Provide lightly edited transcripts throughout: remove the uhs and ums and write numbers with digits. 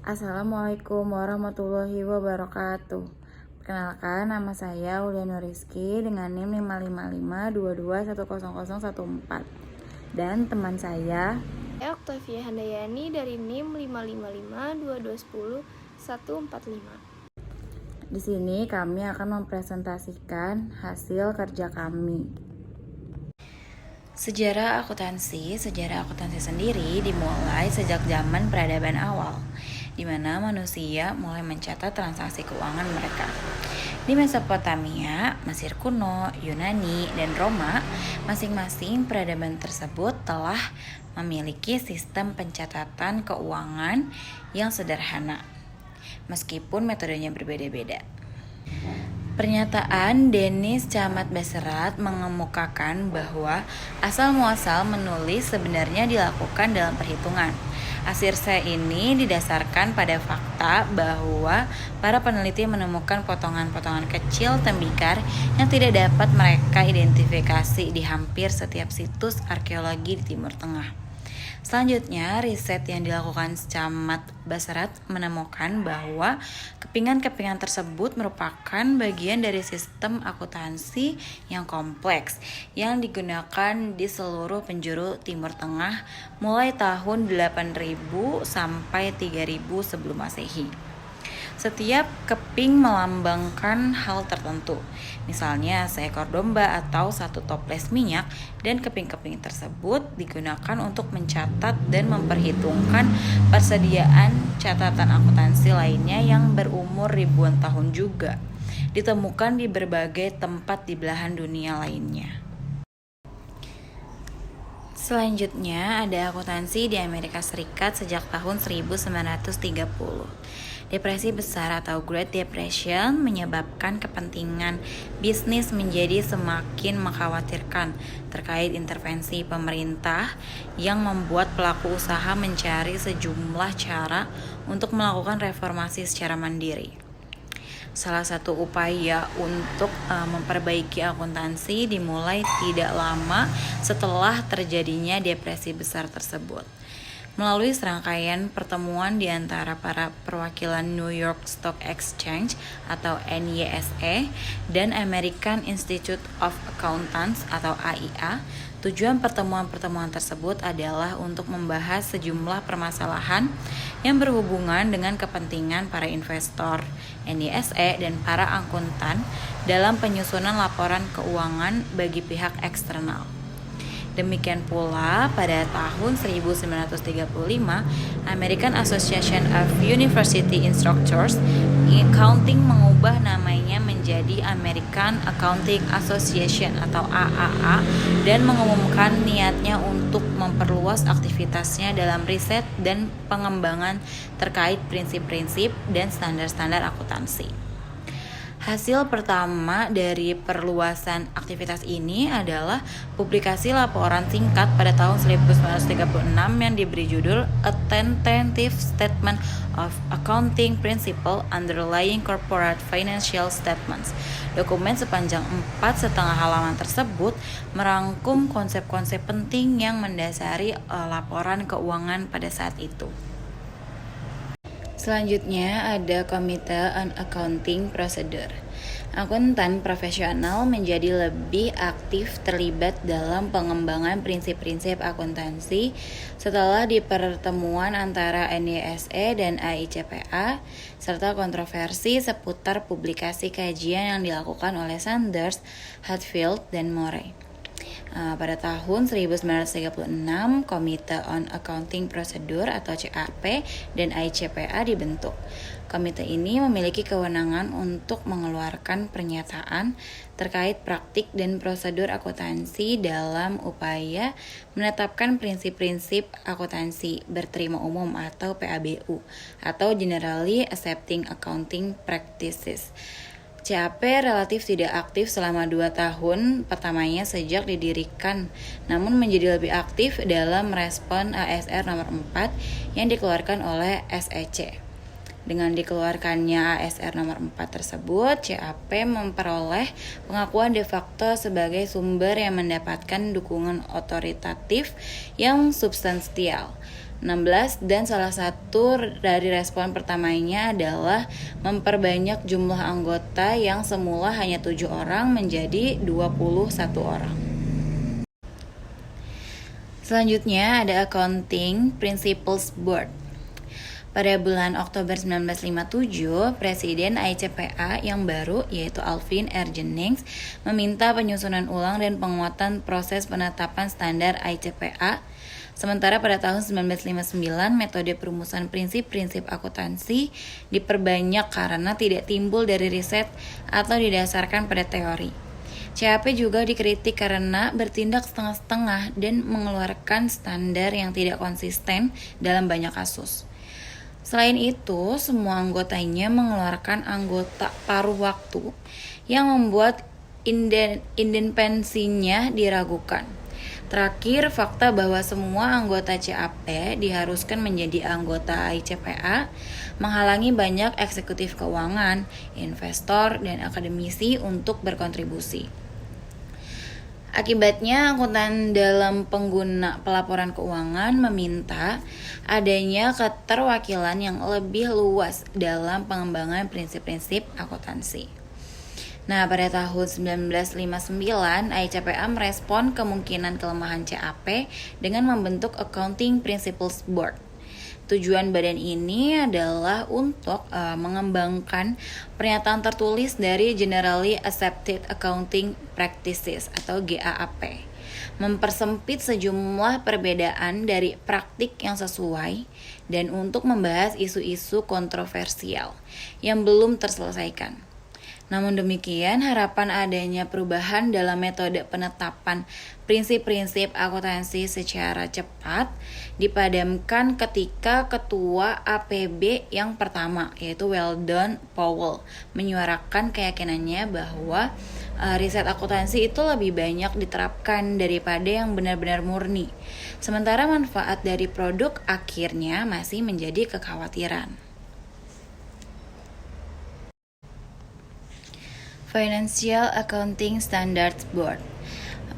Assalamualaikum warahmatullahi wabarakatuh. Perkenalkan, nama saya Uliano Rizky dengan NIM 55522100014. Dan teman saya Octavia Handayani dari NIM 55522100145. Di sini kami akan mempresentasikan hasil kerja kami. Sejarah akuntansi sendiri dimulai sejak zaman peradaban awal, di mana manusia mulai mencatat transaksi keuangan mereka. Di Mesopotamia, Mesir kuno, Yunani, dan Roma, masing-masing peradaban tersebut telah memiliki sistem pencatatan keuangan yang sederhana, meskipun metodenya berbeda-beda. Pernyataan Denis Camat Basserat mengemukakan bahwa asal-muasal menulis sebenarnya dilakukan dalam perhitungan. Asirse ini didasarkan pada fakta bahwa para peneliti menemukan potongan-potongan kecil tembikar yang tidak dapat mereka identifikasi di hampir setiap situs arkeologi di Timur Tengah. Selanjutnya, riset yang dilakukan Camat Basserat menemukan bahwa kepingan-kepingan tersebut merupakan bagian dari sistem akuntansi yang kompleks yang digunakan di seluruh penjuru Timur Tengah mulai tahun 8000 sampai 3000 sebelum Masehi. Setiap keping melambangkan hal tertentu, misalnya seekor domba atau satu toples minyak, dan keping-keping tersebut digunakan untuk mencatat dan memperhitungkan persediaan catatan akuntansi lainnya yang berumur ribuan tahun juga ditemukan di berbagai tempat di belahan dunia lainnya. Selanjutnya ada akuntansi di Amerika Serikat sejak tahun 1930. Depresi besar atau Great Depression menyebabkan kepentingan bisnis menjadi semakin mengkhawatirkan terkait intervensi pemerintah yang membuat pelaku usaha mencari sejumlah cara untuk melakukan reformasi secara mandiri. Salah satu upaya untuk memperbaiki akuntansi dimulai tidak lama setelah terjadinya depresi besar tersebut. Melalui serangkaian pertemuan di antara para perwakilan New York Stock Exchange atau NYSE dan American Institute of Accountants atau AIA, tujuan pertemuan-pertemuan tersebut adalah untuk membahas sejumlah permasalahan yang berhubungan dengan kepentingan para investor, NYSE, dan para akuntan dalam penyusunan laporan keuangan bagi pihak eksternal. Demikian pula pada tahun 1935, American Association of University Instructors Accounting mengubah namanya menjadi American Accounting Association atau AAA dan mengumumkan niatnya untuk memperluas aktivitasnya dalam riset dan pengembangan terkait prinsip-prinsip dan standar-standar akuntansi. Hasil pertama dari perluasan aktivitas ini adalah publikasi laporan singkat pada tahun 1936 yang diberi judul A Tentative Statement of Accounting Principle Underlying Corporate Financial Statements. Dokumen sepanjang 4,5 halaman tersebut merangkum konsep-konsep penting yang mendasari laporan keuangan pada saat itu. Selanjutnya ada Komite on Accounting Procedure. Akuntan profesional menjadi lebih aktif terlibat dalam pengembangan prinsip-prinsip akuntansi setelah di pertemuan antara NYSE dan AICPA serta kontroversi seputar publikasi kajian yang dilakukan oleh Sanders, Hatfield, dan Morey. Pada tahun 1936, Komite on Accounting Procedure atau CAP dan AICPA dibentuk. Komite ini memiliki kewenangan untuk mengeluarkan pernyataan terkait praktik dan prosedur akuntansi dalam upaya menetapkan prinsip-prinsip akuntansi berterima umum atau PABU atau Generally Accepting Accounting Practices. CAP relatif tidak aktif selama 2 tahun pertamanya sejak didirikan, namun menjadi lebih aktif dalam merespon ASR nomor 4 yang dikeluarkan oleh SEC. Dengan dikeluarkannya ASR nomor 4 tersebut, CAP memperoleh pengakuan de facto sebagai sumber yang mendapatkan dukungan otoritatif yang substansial. dan salah satu dari respon pertamanya adalah memperbanyak jumlah anggota yang semula hanya 7 orang menjadi 21 orang. Selanjutnya ada Accounting Principles Board. Pada bulan Oktober 1957, Presiden ICPA yang baru, yaitu Alvin R. Jennings, meminta penyusunan ulang dan penguatan proses penetapan standar ICPA. Sementara pada tahun 1959, metode perumusan prinsip-prinsip akuntansi diperbanyak karena tidak timbul dari riset atau didasarkan pada teori. CAP juga dikritik karena bertindak setengah-setengah dan mengeluarkan standar yang tidak konsisten dalam banyak kasus. Selain itu, semua anggotanya mengeluarkan anggota paruh waktu yang membuat independensinya diragukan. Terakhir, fakta bahwa semua anggota CAP diharuskan menjadi anggota ICPA menghalangi banyak eksekutif keuangan, investor, dan akademisi untuk berkontribusi. Akibatnya, akuntan dalam pengguna pelaporan keuangan meminta adanya keterwakilan yang lebih luas dalam pengembangan prinsip-prinsip akuntansi. Nah, pada tahun 1959, ICPA merespon kemungkinan kelemahan CAP dengan membentuk Accounting Principles Board. Tujuan badan ini adalah untuk mengembangkan pernyataan tertulis dari Generally Accepted Accounting Practices atau GAAP, mempersempit sejumlah perbedaan dari praktik yang sesuai, dan untuk membahas isu-isu kontroversial yang belum terselesaikan. Namun demikian, harapan adanya perubahan dalam metode penetapan prinsip-prinsip akuntansi secara cepat dipadamkan ketika Ketua APB yang pertama, yaitu Weldon Powell, menyuarakan keyakinannya bahwa riset akuntansi itu lebih banyak diterapkan daripada yang benar-benar murni, sementara manfaat dari produk akhirnya masih menjadi kekhawatiran. Financial Accounting Standards Board.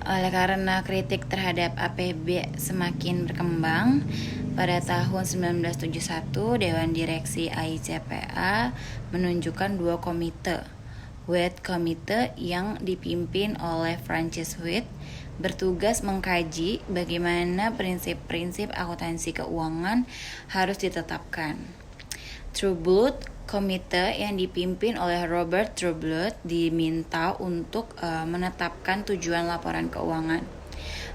Oleh karena kritik terhadap APB semakin berkembang, pada tahun 1971 Dewan Direksi ICPA menunjukkan 2 komite. White Committee yang dipimpin oleh Francis White bertugas mengkaji bagaimana prinsip-prinsip akuntansi keuangan harus ditetapkan. Trueblood Komite yang dipimpin oleh Robert Trueblood diminta untuk menetapkan tujuan laporan keuangan.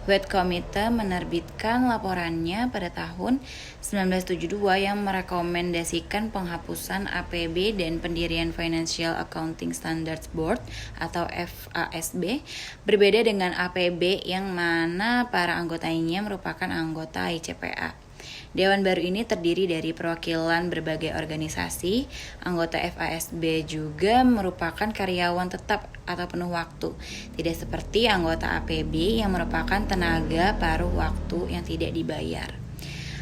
White Committee menerbitkan laporannya pada tahun 1972 yang merekomendasikan penghapusan APB dan pendirian Financial Accounting Standards Board atau FASB, berbeda dengan APB yang mana para anggotanya merupakan anggota ICPA. Dewan baru ini terdiri dari perwakilan berbagai organisasi. Anggota FASB juga merupakan karyawan tetap atau penuh waktu, tidak seperti anggota APB yang merupakan tenaga paruh waktu yang tidak dibayar.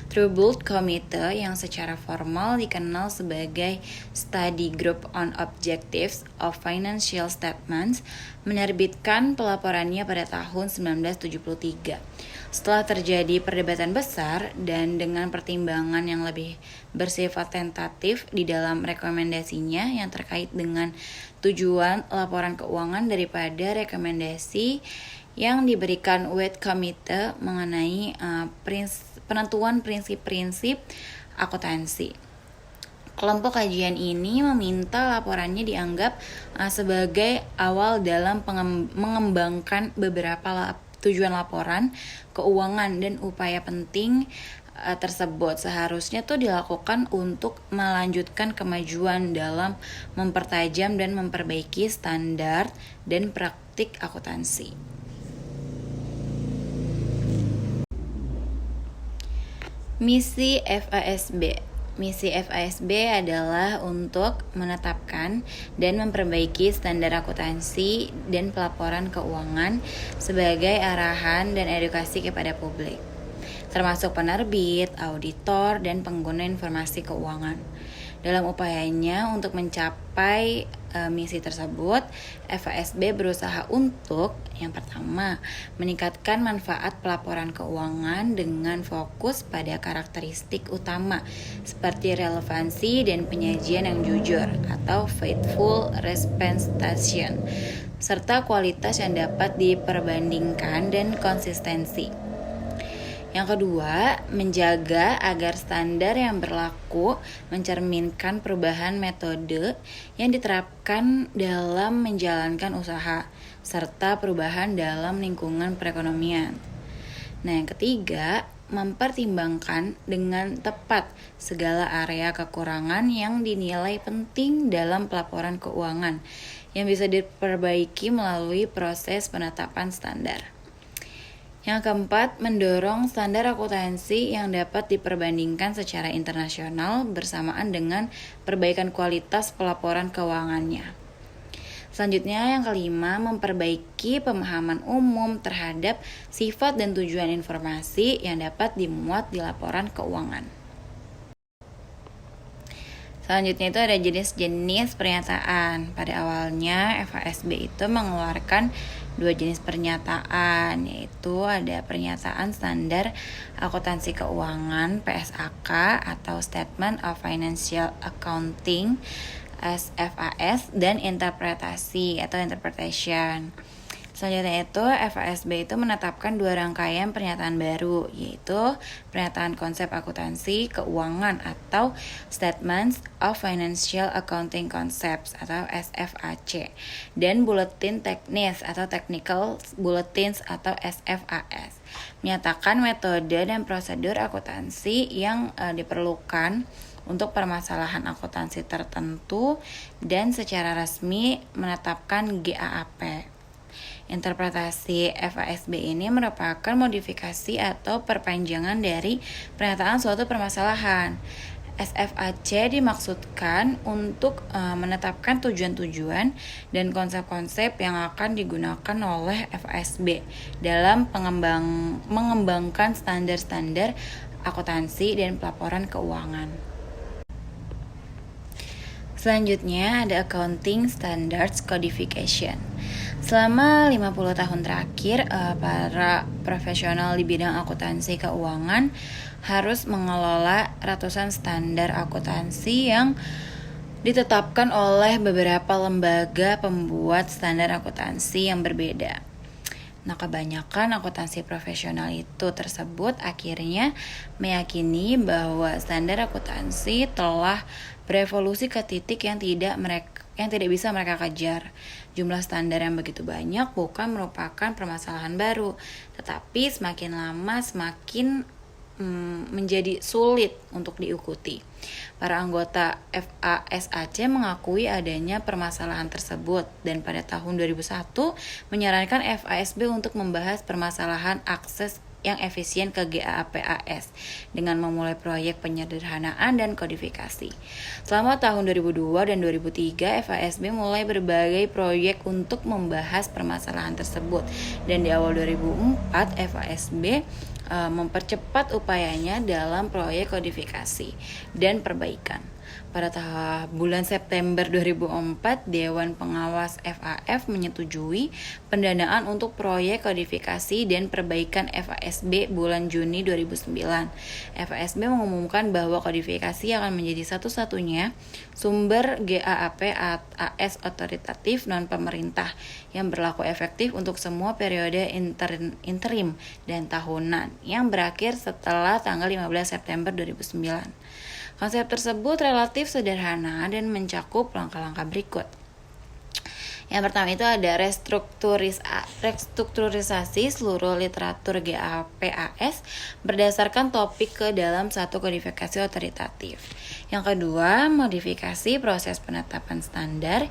Trueblood Committee yang secara formal dikenal sebagai Study Group on Objectives of Financial Statements menerbitkan pelaporannya pada tahun 1973. Setelah terjadi perdebatan besar dan dengan pertimbangan yang lebih bersifat tentatif di dalam rekomendasinya yang terkait dengan tujuan laporan keuangan daripada rekomendasi yang diberikan White Committee mengenai penentuan prinsip-prinsip akuntansi. Kelompok kajian ini meminta laporannya dianggap sebagai awal dalam mengembangkan beberapa tujuan laporan keuangan dan upaya penting tersebut seharusnya dilakukan untuk melanjutkan kemajuan dalam mempertajam dan memperbaiki standar dan praktik akuntansi. Misi FASB. Misi FASB adalah untuk menetapkan dan memperbaiki standar akuntansi dan pelaporan keuangan sebagai arahan dan edukasi kepada publik, termasuk penerbit, auditor, dan pengguna informasi keuangan. Dalam upayanya untuk mencapai misi tersebut, FASB berusaha untuk yang pertama, meningkatkan manfaat pelaporan keuangan dengan fokus pada karakteristik utama seperti relevansi dan penyajian yang jujur atau faithful representation, serta kualitas yang dapat diperbandingkan dan konsistensi. Yang kedua, menjaga agar standar yang berlaku mencerminkan perubahan metode yang diterapkan dalam menjalankan usaha, serta perubahan dalam lingkungan perekonomian. Nah, yang ketiga, mempertimbangkan dengan tepat segala area kekurangan yang dinilai penting dalam pelaporan keuangan yang bisa diperbaiki melalui proses penetapan standar. Yang keempat, mendorong standar akuntansi yang dapat diperbandingkan secara internasional bersamaan dengan perbaikan kualitas pelaporan keuangannya. Selanjutnya, yang kelima, memperbaiki pemahaman umum terhadap sifat dan tujuan informasi yang dapat dimuat di laporan keuangan. Selanjutnya itu ada jenis-jenis pernyataan. Pada awalnya FASB itu mengeluarkan 2 jenis pernyataan, yaitu ada pernyataan standar akuntansi keuangan PSAK atau Statement of Financial Accounting SFAS dan interpretasi atau interpretation. Selanjutnya itu FASB itu menetapkan 2 rangkaian pernyataan baru, yaitu pernyataan konsep akuntansi keuangan atau Statements of Financial Accounting Concepts atau SFAC dan buletin teknis atau Technical Bulletins atau SFAS. Menyatakan metode dan prosedur akuntansi yang diperlukan untuk permasalahan akuntansi tertentu dan secara resmi menetapkan GAAP. Interpretasi FASB ini merupakan modifikasi atau perpanjangan dari pernyataan suatu permasalahan. SFAC dimaksudkan untuk menetapkan tujuan-tujuan dan konsep-konsep yang akan digunakan oleh FASB dalam mengembangkan standar-standar akuntansi dan pelaporan keuangan. Selanjutnya ada Accounting Standards Codification. Selama 50 tahun terakhir, para profesional di bidang akuntansi keuangan harus mengelola ratusan standar akuntansi yang ditetapkan oleh beberapa lembaga pembuat standar akuntansi yang berbeda. Nah, kebanyakan akuntansi profesional itu tersebut akhirnya meyakini bahwa standar akuntansi telah berevolusi ke titik yang tidak bisa mereka kejar. Jumlah standar yang begitu banyak bukan merupakan permasalahan baru, tetapi semakin lama semakin menjadi sulit untuk diikuti. Para anggota FASAC mengakui adanya permasalahan tersebut dan pada tahun 2001 menyarankan FASB untuk membahas permasalahan akses yang efisien ke GAAPAS dengan memulai proyek penyederhanaan dan kodifikasi. Selama tahun 2002 dan 2003, FASB mulai berbagai proyek untuk membahas permasalahan tersebut dan di awal 2004 FASB mempercepat upayanya dalam proyek kodifikasi dan perbaikan. Pada bulan September 2004, Dewan Pengawas FAF menyetujui pendanaan untuk proyek kodifikasi dan perbaikan FASB bulan Juni 2009. FASB mengumumkan bahwa kodifikasi akan menjadi satu-satunya sumber GAAP AS otoritatif non-pemerintah yang berlaku efektif untuk semua periode interim dan tahunan yang berakhir setelah tanggal 15 September 2009. Konsep tersebut relatif sederhana dan mencakup langkah-langkah berikut. Yang pertama itu ada restrukturisasi seluruh literatur GAAPAS berdasarkan topik ke dalam satu kodifikasi otoritatif. Yang kedua, modifikasi proses penetapan standar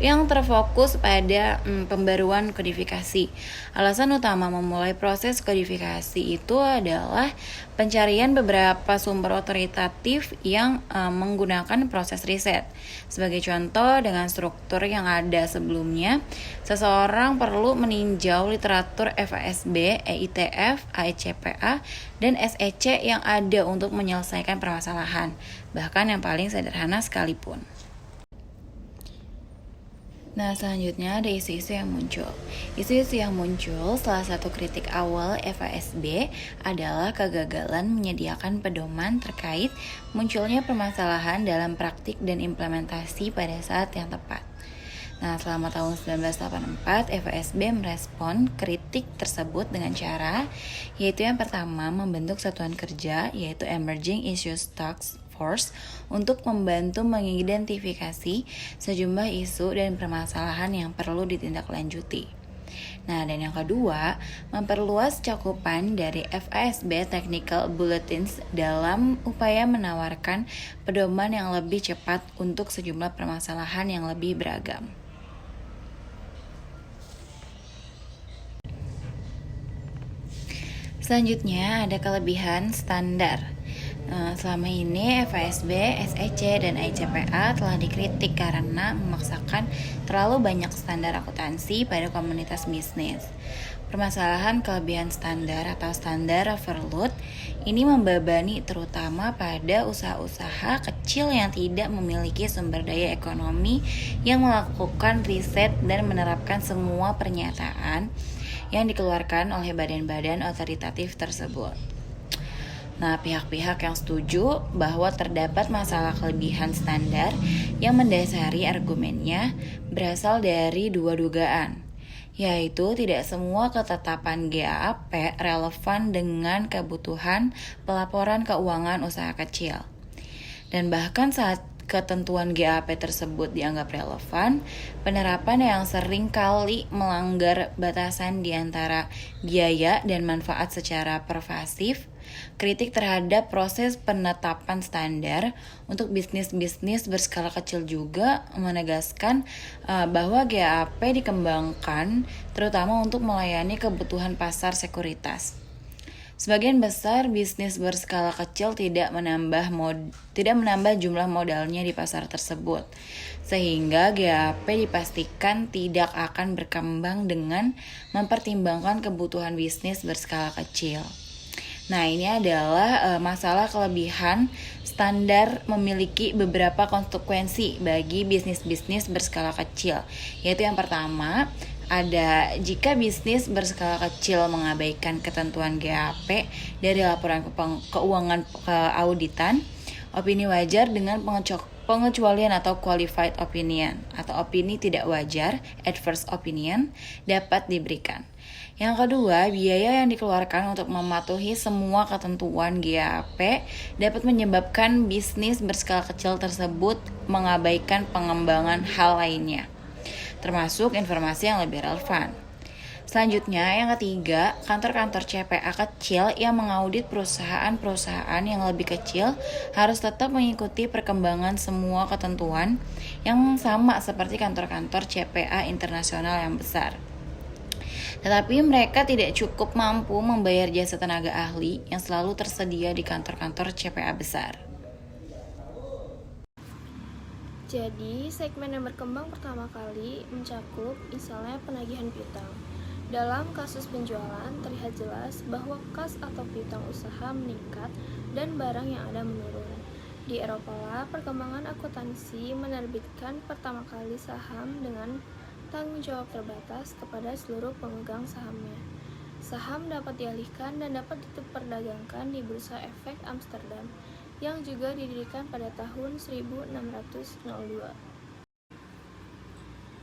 yang terfokus pada pembaruan kodifikasi. Alasan utama memulai proses kodifikasi itu adalah Pencarian beberapa sumber otoritatif yang menggunakan proses riset. Sebagai contoh, dengan struktur yang ada sebelumnya, seseorang perlu meninjau literatur FASB, EITF, AICPA, dan SEC yang ada untuk menyelesaikan permasalahan, bahkan yang paling sederhana sekalipun. Nah, selanjutnya ada isu-isu yang muncul. Isu-isu yang muncul, salah satu kritik awal FASB adalah kegagalan menyediakan pedoman terkait munculnya permasalahan dalam praktik dan implementasi pada saat yang tepat. Nah, selama tahun 1984, FASB merespon kritik tersebut dengan cara, yaitu yang pertama, membentuk satuan kerja, yaitu Emerging Issues Task Force, untuk membantu mengidentifikasi sejumlah isu dan permasalahan yang perlu ditindaklanjuti. Nah, dan yang kedua, memperluas cakupan dari FASB Technical Bulletins dalam upaya menawarkan pedoman yang lebih cepat untuk sejumlah permasalahan yang lebih beragam. Selanjutnya ada kelebihan standar. Selama ini FASB, SEC, dan ICPA telah dikritik karena memaksakan terlalu banyak standar akuntansi pada komunitas bisnis. Permasalahan kelebihan standar atau standar overload ini membebani terutama pada usaha-usaha kecil yang tidak memiliki sumber daya ekonomi yang melakukan riset dan menerapkan semua pernyataan yang dikeluarkan oleh badan-badan otoritatif tersebut. Nah, pihak-pihak yang setuju bahwa terdapat masalah kelebihan standar yang mendasari argumennya berasal dari dua dugaan, yaitu tidak semua ketetapan GAAP relevan dengan kebutuhan pelaporan keuangan usaha kecil. Dan bahkan saat ketentuan GAAP tersebut dianggap relevan, penerapan yang sering kali melanggar batasan di antara biaya dan manfaat secara pervasif. Kritik terhadap proses penetapan standar untuk bisnis-bisnis berskala kecil juga menegaskan bahwa GAAP dikembangkan terutama untuk melayani kebutuhan pasar sekuritas. Sebagian besar bisnis berskala kecil tidak menambah jumlah modalnya di pasar tersebut, sehingga GAAP dipastikan tidak akan berkembang dengan mempertimbangkan kebutuhan bisnis berskala kecil. Nah, ini adalah masalah kelebihan standar memiliki beberapa konsekuensi bagi bisnis-bisnis berskala kecil, yaitu yang pertama, ada jika bisnis berskala kecil mengabaikan ketentuan GAAP dari laporan keuangan auditan, opini wajar dengan pengecualian atau qualified opinion atau opini tidak wajar, adverse opinion, dapat diberikan. Yang kedua, biaya yang dikeluarkan untuk mematuhi semua ketentuan GAAP dapat menyebabkan bisnis berskala kecil tersebut mengabaikan pengembangan hal lainnya, termasuk informasi yang lebih relevan. Selanjutnya, yang ketiga, kantor-kantor CPA kecil yang mengaudit perusahaan-perusahaan yang lebih kecil harus tetap mengikuti perkembangan semua ketentuan yang sama seperti kantor-kantor CPA internasional yang besar. Tetapi mereka tidak cukup mampu membayar jasa tenaga ahli yang selalu tersedia di kantor-kantor CPA besar. Jadi, segmen yang berkembang pertama kali mencakup misalnya penagihan piutang. Dalam kasus penjualan, terlihat jelas bahwa kas atau piutang usaha meningkat dan barang yang ada menurun. Di Eropa lah, perkembangan akuntansi menerbitkan pertama kali saham dengan tanggung jawab terbatas kepada seluruh pemegang sahamnya. Saham dapat dialihkan dan dapat diperdagangkan di Bursa Efek Amsterdam, yang juga didirikan pada tahun 1602.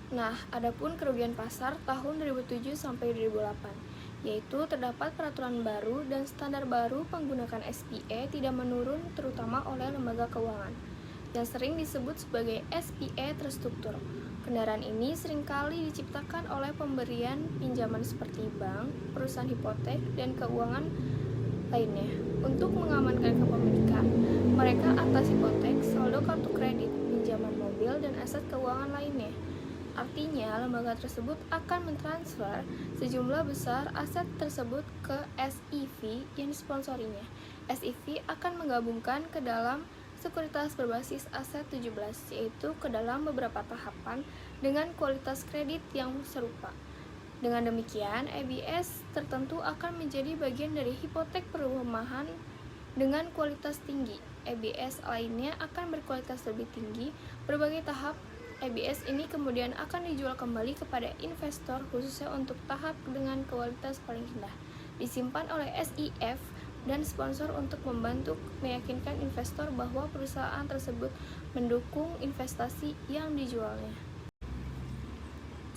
Nah, adapun kerugian pasar tahun 2007 sampai 2008, yaitu terdapat peraturan baru dan standar baru penggunaan SPE tidak menurun terutama oleh lembaga keuangan, yang sering disebut sebagai SPE terstruktur. Kendaraan ini seringkali diciptakan oleh pemberian pinjaman seperti bank, perusahaan hipotek, dan keuangan lainnya. Untuk mengamankan kepemilikan, mereka atas hipotek, saldo kartu kredit, pinjaman mobil, dan aset keuangan lainnya. Artinya, lembaga tersebut akan mentransfer sejumlah besar aset tersebut ke SIV yang disponsorinya, SIV akan menggabungkan ke dalam sekuritas berbasis aset 17, yaitu ke dalam beberapa tahapan dengan kualitas kredit yang serupa. Dengan demikian, ABS tertentu akan menjadi bagian dari hipotek perumahan dengan kualitas tinggi. ABS lainnya akan berkualitas lebih tinggi. Berbagai tahap ABS ini kemudian akan dijual kembali kepada investor, khususnya untuk tahap dengan kualitas paling rendah, disimpan oleh SIF dan sponsor untuk membantu meyakinkan investor bahwa perusahaan tersebut mendukung investasi yang dijualnya.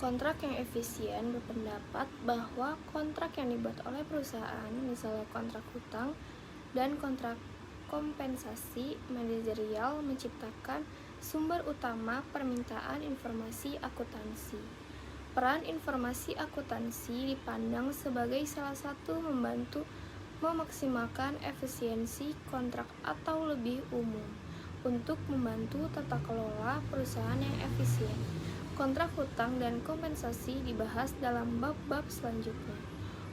Kontrak yang efisien berpendapat bahwa kontrak yang dibuat oleh perusahaan, misalnya kontrak hutang dan kontrak kompensasi manajerial, menciptakan sumber utama permintaan informasi akuntansi. Peran informasi akuntansi dipandang sebagai salah satu membantu memaksimalkan efisiensi kontrak atau lebih umum untuk membantu tata kelola perusahaan yang efisien. Kontrak hutang dan kompensasi dibahas dalam bab-bab selanjutnya.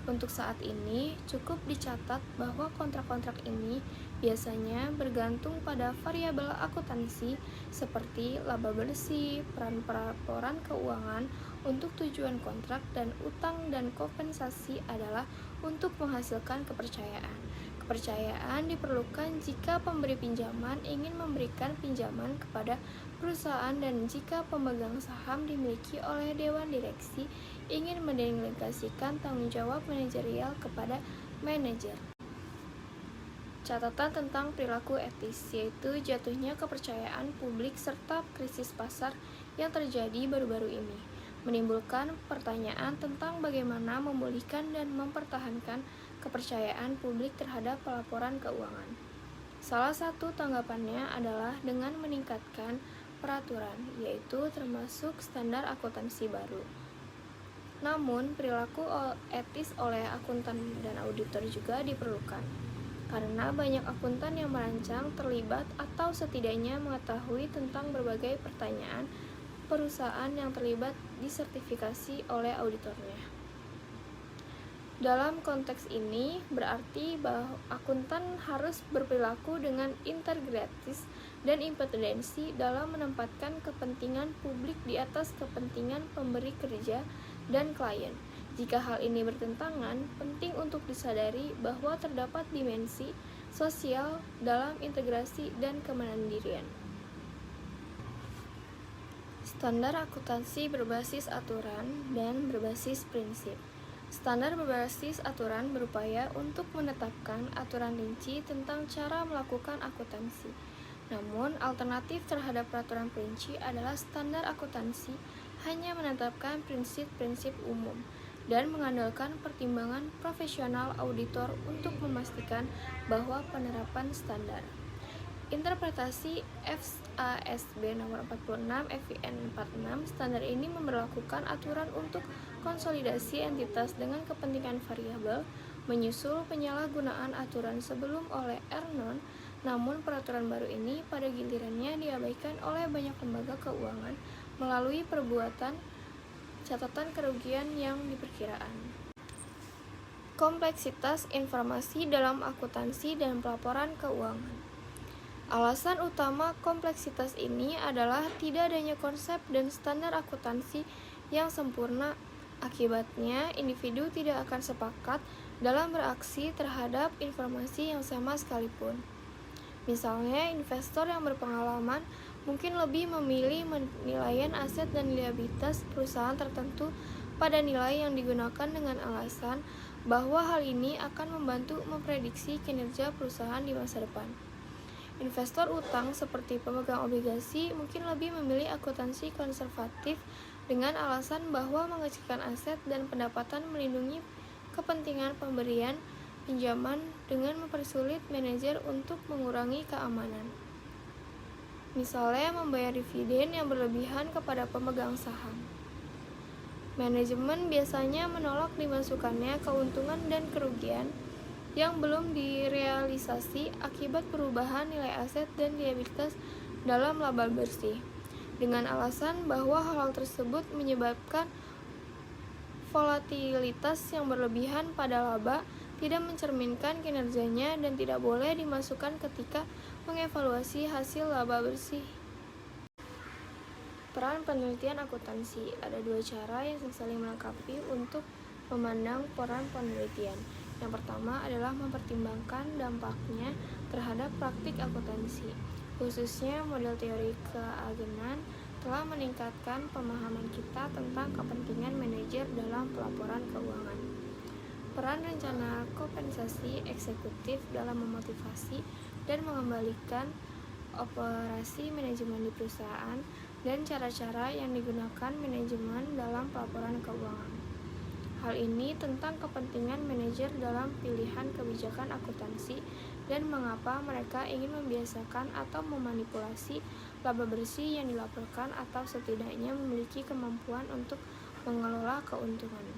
Untuk saat ini, cukup dicatat bahwa kontrak-kontrak ini biasanya bergantung pada variabel akuntansi seperti laba bersih, peran pelaporan keuangan untuk tujuan kontrak, dan utang dan kompensasi adalah untuk menghasilkan kepercayaan. Kepercayaan diperlukan jika pemberi pinjaman ingin memberikan pinjaman kepada perusahaan dan jika pemegang saham dimiliki oleh dewan direksi ingin mendelegasikan tanggung jawab manajerial kepada manajer. Catatan tentang perilaku etis, yaitu jatuhnya kepercayaan publik serta krisis pasar yang terjadi baru-baru ini, menimbulkan pertanyaan tentang bagaimana memulihkan dan mempertahankan kepercayaan publik terhadap pelaporan keuangan. Salah satu tanggapannya adalah dengan meningkatkan peraturan, yaitu termasuk standar akuntansi baru. Namun, perilaku etis oleh akuntan dan auditor juga diperlukan, karena banyak akuntan yang merancang, terlibat, atau setidaknya mengetahui tentang berbagai pertanyaan perusahaan yang terlibat disertifikasi oleh auditornya. Dalam konteks ini, berarti bahwa akuntan harus berperilaku dengan integritas dan independensi dalam menempatkan kepentingan publik di atas kepentingan pemberi kerja dan klien. Jika hal ini bertentangan, penting untuk disadari bahwa terdapat dimensi sosial dalam integrasi dan kemandirian. Standar akuntansi berbasis aturan dan berbasis prinsip. Standar berbasis aturan berupaya untuk menetapkan aturan rinci tentang cara melakukan akuntansi. Namun, alternatif terhadap peraturan rinci adalah standar akuntansi hanya menetapkan prinsip-prinsip umum dan mengandalkan pertimbangan profesional auditor untuk memastikan bahwa penerapan standar. Interpretasi FASB nomor 46 FIN 46, standar ini memberlakukan aturan untuk konsolidasi entitas dengan kepentingan variabel, menyusul penyalahgunaan aturan sebelum oleh Ernon. Namun peraturan baru ini pada gilirannya diabaikan oleh banyak lembaga keuangan melalui perbuatan catatan kerugian yang diperkiraan. Kompleksitas informasi dalam akuntansi dan pelaporan keuangan. Alasan utama kompleksitas ini adalah tidak adanya konsep dan standar akuntansi yang sempurna. Akibatnya, individu tidak akan sepakat dalam beraksi terhadap informasi yang sama sekalipun. Misalnya, investor yang berpengalaman mungkin lebih memilih penilaian aset dan liabilitas perusahaan tertentu pada nilai yang digunakan dengan alasan bahwa hal ini akan membantu memprediksi kinerja perusahaan di masa depan. Investor utang seperti pemegang obligasi mungkin lebih memilih akuntansi konservatif dengan alasan bahwa mengecilkan aset dan pendapatan melindungi kepentingan pemberian pinjaman dengan mempersulit manajer untuk mengurangi keamanan. Misalnya membayar dividen yang berlebihan kepada pemegang saham. Manajemen biasanya menolak dimasukkannya keuntungan dan kerugian yang belum direalisasi akibat perubahan nilai aset dan liabilitas dalam laba bersih, dengan alasan bahwa hal tersebut menyebabkan volatilitas yang berlebihan pada laba, tidak mencerminkan kinerjanya dan tidak boleh dimasukkan ketika mengevaluasi hasil laba bersih. Peran penelitian akuntansi. Ada dua cara yang saling melengkapi untuk memandang peran penelitian. Yang pertama adalah mempertimbangkan dampaknya terhadap praktik akuntansi, khususnya model teori keagenan telah meningkatkan pemahaman kita tentang kepentingan manajer dalam pelaporan keuangan. Peran rencana kompensasi eksekutif dalam memotivasi dan mengembalikan operasi manajemen di perusahaan dan cara-cara yang digunakan manajemen dalam pelaporan keuangan. Hal ini tentang kepentingan manajer dalam pilihan kebijakan akuntansi dan mengapa mereka ingin membiasakan atau memanipulasi laba bersih yang dilaporkan atau setidaknya memiliki kemampuan untuk mengelola keuntungan.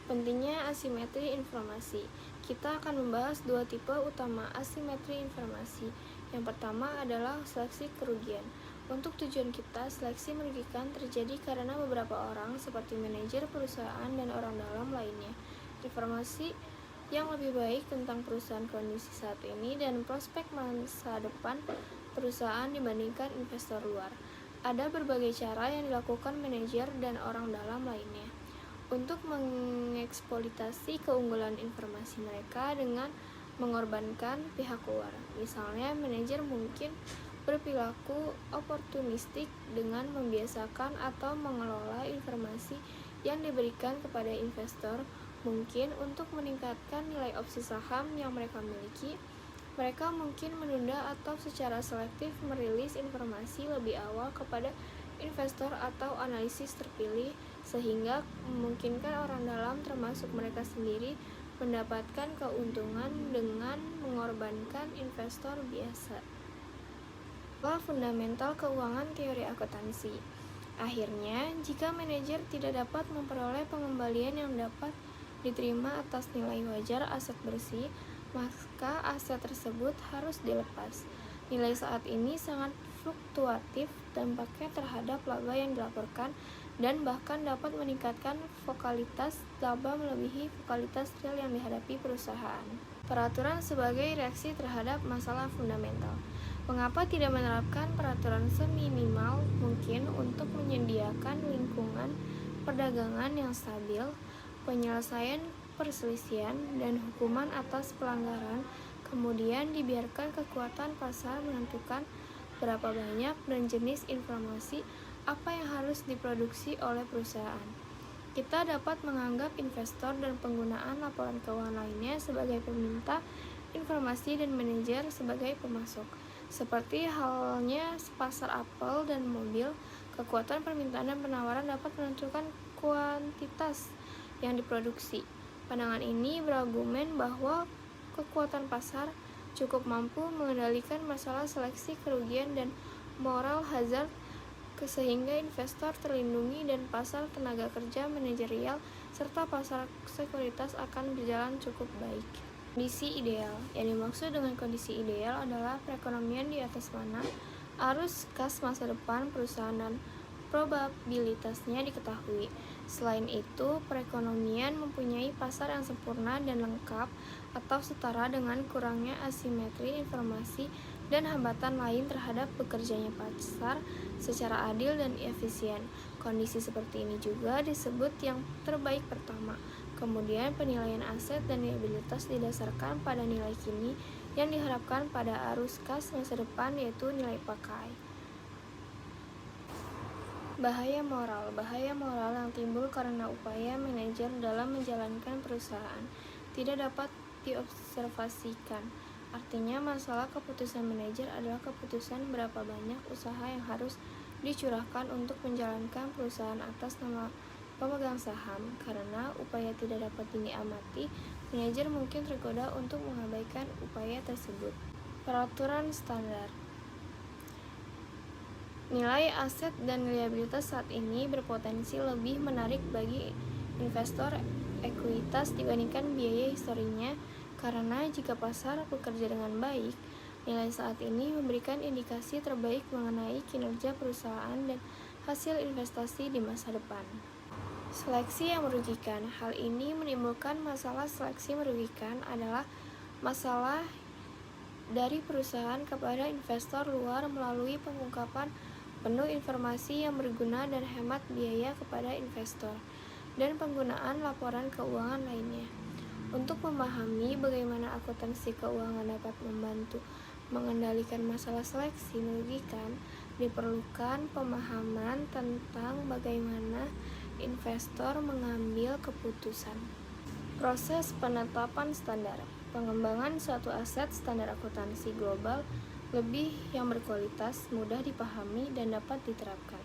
Pentingnya asimetri informasi. Kita akan membahas dua tipe utama asimetri informasi. Yang pertama adalah seleksi kerugian. Untuk tujuan kita, seleksi merugikan terjadi karena beberapa orang seperti manajer perusahaan dan orang dalam lainnya. Informasi yang lebih baik tentang perusahaan kondisi saat ini dan prospek masa depan perusahaan dibandingkan investor luar. Ada berbagai cara yang dilakukan manajer dan orang dalam lainnya untuk mengeksploitasi keunggulan informasi mereka dengan mengorbankan pihak luar. Misalnya, manajer mungkin berperilaku oportunistik dengan membiasakan atau mengelola informasi yang diberikan kepada investor, mungkin untuk meningkatkan nilai opsi saham yang mereka miliki. Mereka mungkin menunda atau secara selektif merilis informasi lebih awal kepada investor atau analisis terpilih, sehingga memungkinkan orang dalam termasuk mereka sendiri mendapatkan keuntungan dengan mengorbankan investor biasa. Fundamental keuangan teori akuntansi. Akhirnya, jika manajer tidak dapat memperoleh pengembalian yang dapat diterima atas nilai wajar aset bersih, maka aset tersebut harus dilepas. Nilai saat ini sangat fluktuatif dampaknya terhadap laba yang dilaporkan dan bahkan dapat meningkatkan vokalitas laba melebihi vokalitas real yang dihadapi perusahaan. Peraturan sebagai reaksi terhadap masalah fundamental. Mengapa tidak menerapkan peraturan seminimal mungkin untuk menyediakan lingkungan perdagangan yang stabil, penyelesaian perselisihan, dan hukuman atas pelanggaran, kemudian dibiarkan kekuatan pasar menentukan berapa banyak dan jenis informasi apa yang harus diproduksi oleh perusahaan. Kita dapat menganggap investor dan penggunaan laporan keuangan lainnya sebagai peminta informasi dan manajer sebagai pemasok. Seperti halnya pasar apel dan mobil, kekuatan permintaan dan penawaran dapat menentukan kuantitas yang diproduksi. Pandangan ini berargumen bahwa kekuatan pasar cukup mampu mengendalikan masalah seleksi kerugian dan moral hazard sehingga investor terlindungi dan pasar tenaga kerja manajerial serta pasar sekuritas akan berjalan cukup baik. Kondisi ideal. Yang dimaksud dengan kondisi ideal adalah perekonomian di atas mana arus kas masa depan perusahaan dan probabilitasnya diketahui. Selain itu, perekonomian mempunyai pasar yang sempurna dan lengkap atau setara dengan kurangnya asimetri informasi dan hambatan lain terhadap bekerjanya pasar secara adil dan efisien. Kondisi seperti ini juga disebut yang terbaik pertama. Kemudian penilaian aset dan liabilitas didasarkan pada nilai kini yang diharapkan pada arus kas masa depan, yaitu nilai pakai. Bahaya moral yang timbul karena upaya manajer dalam menjalankan perusahaan tidak dapat diobservasikan. Artinya, masalah keputusan manajer adalah keputusan berapa banyak usaha yang harus dicurahkan untuk menjalankan perusahaan atas nama pemegang saham. Karena upaya tidak dapat diamati, manajer mungkin tergoda untuk mengabaikan upaya tersebut. Peraturan standar. Nilai aset dan liabilitas saat ini berpotensi lebih menarik bagi investor ekuitas dibandingkan biaya historinya, karena jika pasar bekerja dengan baik, nilai saat ini memberikan indikasi terbaik mengenai kinerja perusahaan dan hasil investasi di masa depan. Seleksi yang merugikan. Hal ini menimbulkan masalah. Seleksi merugikan adalah masalah dari perusahaan kepada investor luar melalui pengungkapan penuh informasi yang berguna dan hemat biaya kepada investor, dan penggunaan laporan keuangan lainnya. Untuk memahami bagaimana akuntansi keuangan dapat membantu mengendalikan masalah seleksi merugikan, diperlukan pemahaman tentang bagaimana investor mengambil keputusan. Proses penetapan standar. Pengembangan suatu aset standar akuntansi global lebih yang berkualitas, mudah dipahami, dan dapat diterapkan.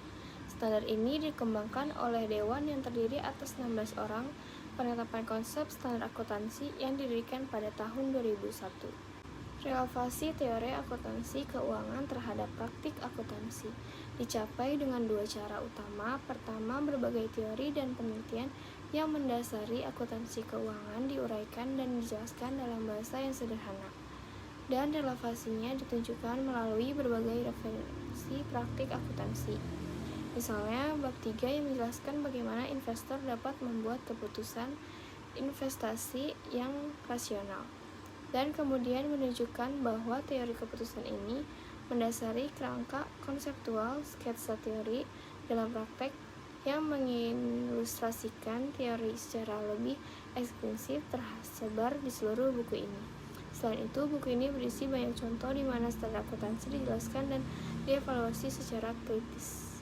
Standar ini dikembangkan oleh Dewan yang terdiri atas 16 orang penetapan konsep standar akuntansi yang didirikan pada tahun 2001. Relevasi teori akuntansi keuangan terhadap praktik akuntansi dicapai dengan dua cara utama. Pertama, berbagai teori dan penelitian yang mendasari akuntansi keuangan diuraikan dan dijelaskan dalam bahasa yang sederhana, dan relevasinya ditunjukkan melalui berbagai referensi praktik akuntansi. Misalnya, bab 3 yang menjelaskan bagaimana investor dapat membuat keputusan investasi yang rasional, dan kemudian menunjukkan bahwa teori keputusan ini mendasari kerangka konseptual sketsa teori dalam praktek yang mengilustrasikan teori secara lebih ekstensif tersebar di seluruh buku ini. Selain itu, buku ini berisi banyak contoh di mana standar akuntansi dijelaskan dan dievaluasi secara kritis.